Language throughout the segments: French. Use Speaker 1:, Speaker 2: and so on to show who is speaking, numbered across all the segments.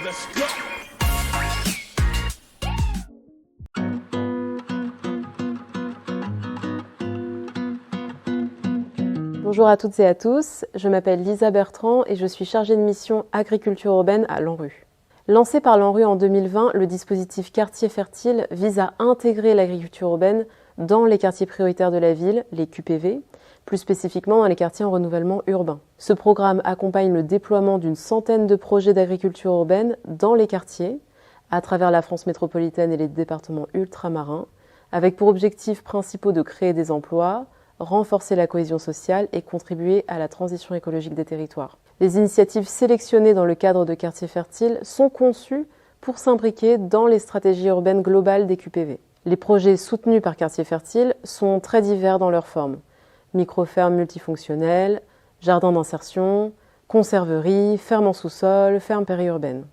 Speaker 1: let's go.
Speaker 2: Bonjour à toutes et à tous, je m'appelle Lisa Bertrand et je suis chargée de mission agriculture urbaine à l'ANRU. Lancé par l'ANRU en 2020, le dispositif Quartiers Fertiles vise à intégrer l'agriculture urbaine dans les quartiers prioritaires de la ville, les QPV, plus spécifiquement dans les quartiers en renouvellement urbain. Ce programme accompagne le déploiement d'une centaine de projets d'agriculture urbaine dans les quartiers, à travers la France métropolitaine et les départements ultramarins, avec pour objectifs principaux de créer des emplois, renforcer la cohésion sociale et contribuer à la transition écologique des territoires. Les initiatives sélectionnées dans le cadre de Quartiers Fertiles sont conçues pour s'imbriquer dans les stratégies urbaines globales des QPV. Les projets soutenus par Quartiers Fertiles sont très divers dans leur forme. Micro-fermes multifonctionnelles, jardins d'insertion, conserveries, fermes en sous-sol, fermes périurbaines.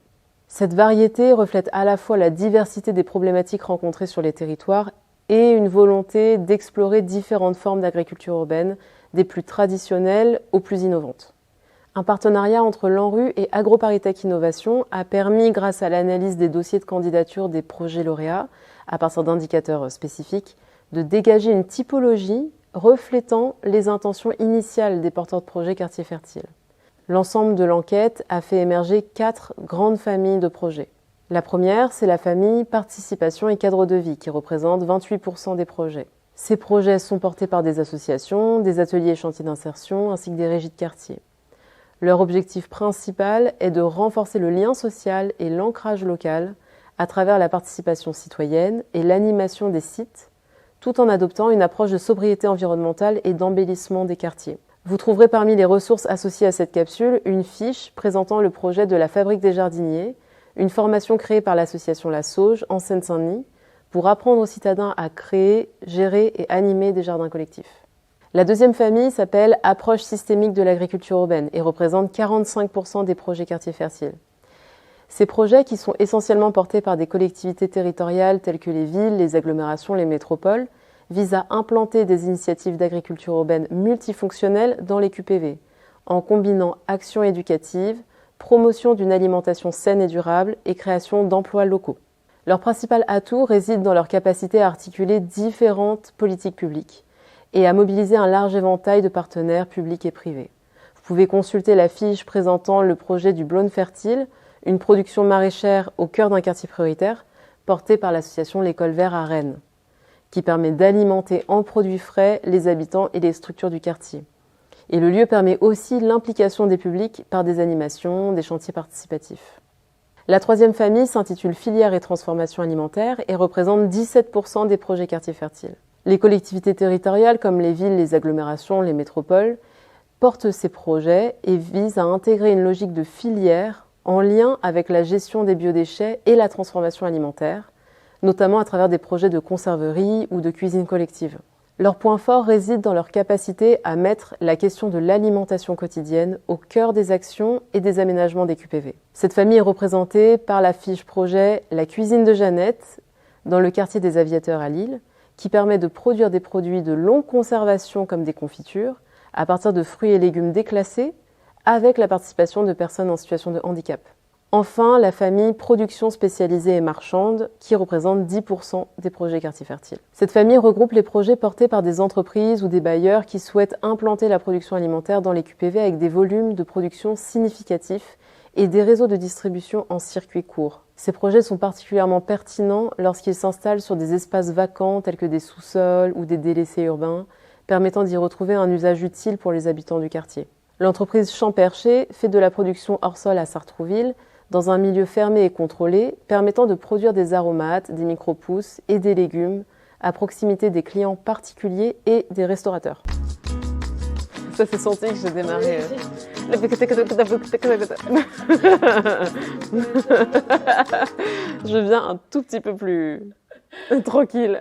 Speaker 2: Cette variété reflète à la fois la diversité des problématiques rencontrées sur les territoires et une volonté d'explorer différentes formes d'agriculture urbaine, des plus traditionnelles aux plus innovantes. Un partenariat entre l'ANRU et AgroParisTech Innovation a permis, grâce à l'analyse des dossiers de candidature des projets lauréats, à partir d'indicateurs spécifiques, de dégager une typologie reflétant les intentions initiales des porteurs de projets Quartiers Fertiles. L'ensemble de l'enquête a fait émerger 4 grandes familles de projets. La première, c'est la famille Participation et Cadre de vie, qui représente 28% des projets. Ces projets sont portés par des associations, des ateliers et chantiers d'insertion, ainsi que des régies de quartier. Leur objectif principal est de renforcer le lien social et l'ancrage local à travers la participation citoyenne et l'animation des sites, tout en adoptant une approche de sobriété environnementale et d'embellissement des quartiers. Vous trouverez parmi les ressources associées à cette capsule une fiche présentant le projet de la Fabrique des Jardiniers, une formation créée par l'association La Sauge en Seine-Saint-Denis pour apprendre aux citadins à créer, gérer et animer des jardins collectifs. La deuxième famille s'appelle Approche systémique de l'agriculture urbaine et représente 45% des projets Quartiers Fertiles. Ces projets, qui sont essentiellement portés par des collectivités territoriales telles que les villes, les agglomérations, les métropoles, visent à implanter des initiatives d'agriculture urbaine multifonctionnelles dans les QPV, en combinant actions éducatives, promotion d'une alimentation saine et durable et création d'emplois locaux. Leur principal atout réside dans leur capacité à articuler différentes politiques publiques et à mobiliser un large éventail de partenaires publics et privés. Vous pouvez consulter la fiche présentant le projet du Blône Fertile, une production maraîchère au cœur d'un quartier prioritaire, portée par l'association L'École Vert à Rennes, qui permet d'alimenter en produits frais les habitants et les structures du quartier. Et le lieu permet aussi l'implication des publics par des animations, des chantiers participatifs. La troisième famille s'intitule Filière et transformation alimentaire et représente 17% des projets Quartiers Fertiles. Les collectivités territoriales comme les villes, les agglomérations, les métropoles portent ces projets et visent à intégrer une logique de filière en lien avec la gestion des biodéchets et la transformation alimentaire, notamment à travers des projets de conserverie ou de cuisine collective. Leur point fort réside dans leur capacité à mettre la question de l'alimentation quotidienne au cœur des actions et des aménagements des QPV. Cette famille est représentée par la fiche projet La cuisine de Jeannette, dans le quartier des Aviateurs à Lille, qui permet de produire des produits de longue conservation comme des confitures, à partir de fruits et légumes déclassés, avec la participation de personnes en situation de handicap. Enfin, la famille Production spécialisée et marchande, qui représente 10% des projets Quartiers Fertiles. Cette famille regroupe les projets portés par des entreprises ou des bailleurs qui souhaitent implanter la production alimentaire dans les QPV avec des volumes de production significatifs et des réseaux de distribution en circuit court. Ces projets sont particulièrement pertinents lorsqu'ils s'installent sur des espaces vacants tels que des sous-sols ou des délaissés urbains, permettant d'y retrouver un usage utile pour les habitants du quartier. L'entreprise Champercher fait de la production hors sol à Sartrouville, dans un milieu fermé et contrôlé, permettant de produire des aromates, des micro-pousses et des légumes à proximité des clients particuliers et des restaurateurs. Ça s'est senti que j'ai démarré. Je viens un tout petit peu plus tranquille.